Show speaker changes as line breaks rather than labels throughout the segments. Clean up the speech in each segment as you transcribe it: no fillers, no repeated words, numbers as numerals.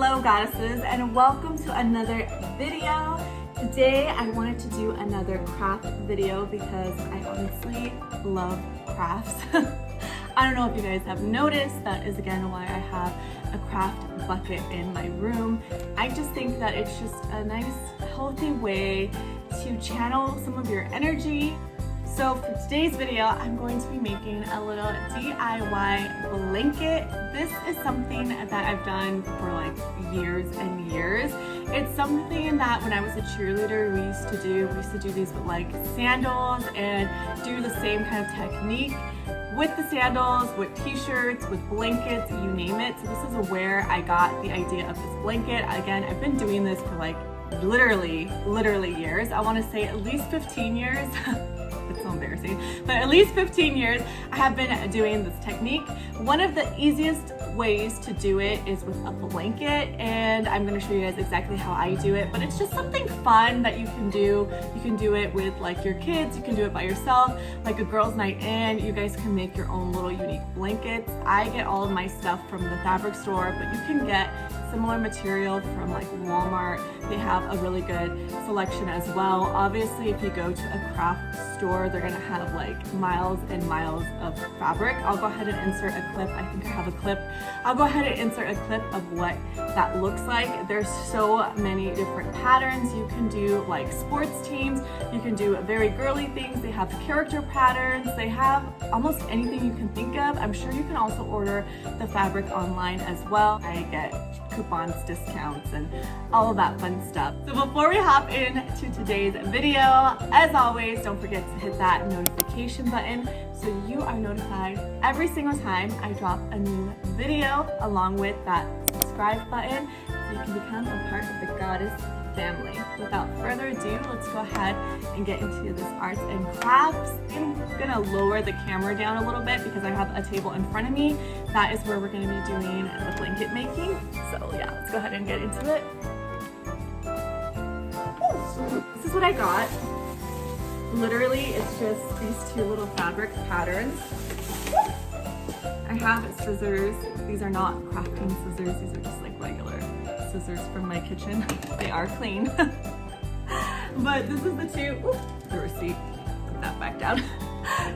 Hello goddesses, and welcome to another video. Today I wanted to do another craft video because I honestly love crafts. I don't know if you guys have noticed, that is again why I have a craft bucket in my room. I just think that it's just a nice healthy way to channel some of your energy. So for today's video, I'm going to be making a little DIY blanket. This is something that I've done for like years and years. It's something that when I was a cheerleader, we used to do these with like sandals and do the same kind of technique with the sandals, with t-shirts, with blankets, you name it. So this is where I got the idea of this blanket. Again, I've been doing this for like literally years. I want to say at least 15 years. It's so embarrassing, but at least 15 years I have been doing this technique. One of the easiest ways to do it is with a blanket, and I'm going to show you guys exactly how I do it, but it's just something fun that you can do. You can do it with like your kids, you can do it by yourself, like a girls' night in. You guys can make your own little unique blankets. I get all of my stuff from the fabric store, but you can get similar material from like Walmart. They have a really good selection as well. Obviously, if you go to a craft store, they're gonna have like miles and miles of fabric. I'll go ahead and insert a clip. I think I have a clip. I'll go ahead and insert a clip of what that looks like. There's so many different patterns. You can do like sports teams. You can do very girly things. They have character patterns. They have almost anything you can think of. I'm sure you can also order the fabric online as well. I get coupons, discounts, and all of that fun stuff. So before we hop into today's video, as always, don't forget to hit that notification button so you are notified every single time I drop a new video, along with that subscribe button so you can become a part of the goddess family. Without further ado, let's go ahead and get into this arts and crafts. I'm gonna lower the camera down a little bit because I have a table in front of me. That is where we're gonna be doing the blanket making. So yeah, let's go ahead and get into it. This is what I got. Literally, it's just these two little fabric patterns. I have scissors. These are not crafting scissors. These are just like regular scissors from my kitchen. They are clean. But this is the receipt. Put that back down.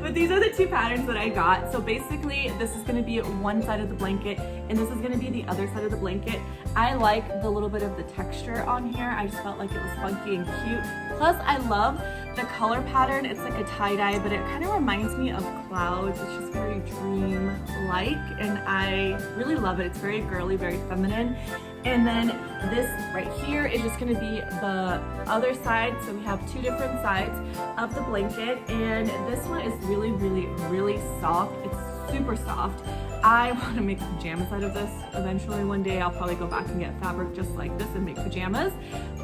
But these are the two patterns that I got. So basically, this is going to be one side of the blanket, and this is going to be the other side of the blanket. I like the little bit of the texture on here. I just felt like it was funky and cute. Plus, I love the color pattern. It's like a tie-dye, but it kind of reminds me of clouds. It's just very dream-like, and I really love it. It's very girly, very feminine. And then this right here is just gonna be the other side. So we have two different sides of the blanket, and this one is really soft. It's super soft. I want to make pajamas out of this eventually. One day I'll probably go back and get fabric just like this and make pajamas.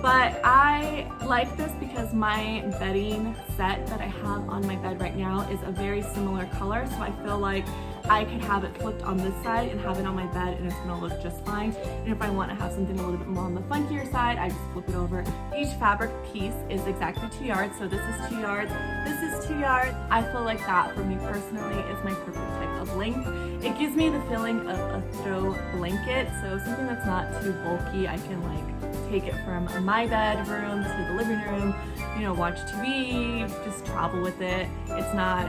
But I like this because my bedding set that I have on my bed right now is a very similar color. So I feel like I could have it flipped on this side and have it on my bed, and it's gonna look just fine. And if I want to have something a little bit more on the funkier side, I just flip it over. Each fabric piece is exactly 2 yards. So this is 2 yards, this is 2 yards. I feel like that for me personally is my perfect type of length. It gives me the feeling of a throw blanket. So something that's not too bulky. I can like take it from my bedroom to the living room, you know, watch TV, just travel with it. It's not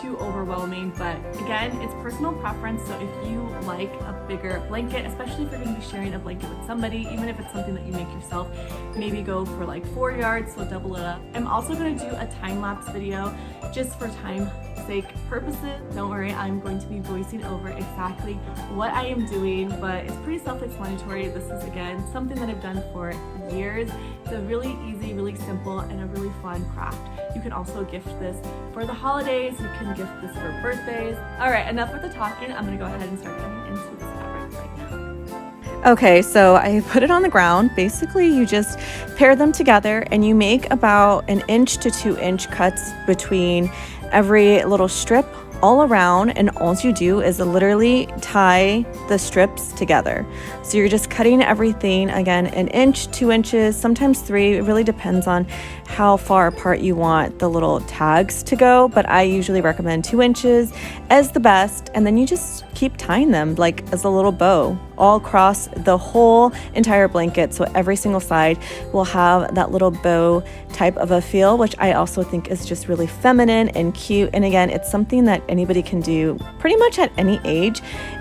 too overwhelming, but again, it's personal preference. So if you like a bigger blanket, especially if you're going to be sharing a blanket with somebody, even if it's something that you make yourself, maybe go for like 4 yards, so double it up. I'm also going to do a time-lapse video just for time sake purposes. Don't worry, I'm going to be voicing over exactly what I am doing, but it's pretty self-explanatory. This is again something that I've done for years. It's a really easy, really simple, and a really fun craft. You can also gift this for the holidays. You can gift this for birthdays. All right, enough with the talking. I'm gonna go ahead and start cutting into this fabric right now.
Okay, so I put it on the ground. Basically, you just pair them together and you make about 1 inch to 2 inch cuts between every little strip all around, and all you do is literally tie the strips together. So you're just cutting everything, again, 1 inch, 2 inches, sometimes 3. It really depends on how far apart you want the little tags to go, but I usually recommend 2 inches as the best, and then you just keep tying them like as a little bow all across the whole entire blanket. So every single side will have that little bow type of a feel, which I also think is just really feminine and cute. And again, it's something that anybody can do pretty much at any age.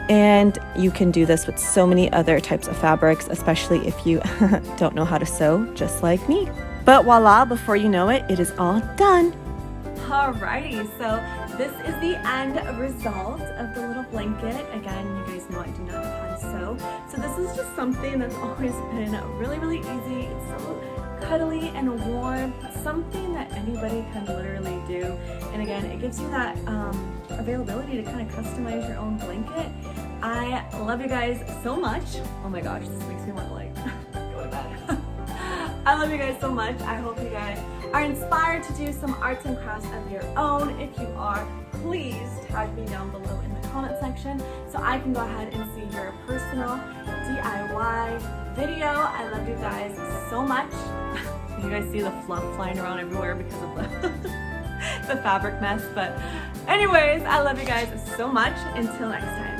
And you can do this with so many other types of fabrics, especially if you don't know how to sew, just like me. But voila, before you know it, it is all done.
Alrighty, so this is the end result of the little blanket. Again, you guys know I do not know how to sew. So this is just something that's always been really, really easy. It's so cuddly and warm, something that anybody can literally do. And again, it gives you that availability to kind of customize your own blanket. I love you guys so much. Oh my gosh, this makes me want to like go to bed. I love you guys so much. I hope you guys are inspired to do some arts and crafts of your own. If you are, please tag me down below in the comment section so I can go ahead and see your personal DIY video. I love you guys so much. You guys see the fluff flying around everywhere because of the fabric mess. But anyways, I love you guys so much. Until next time.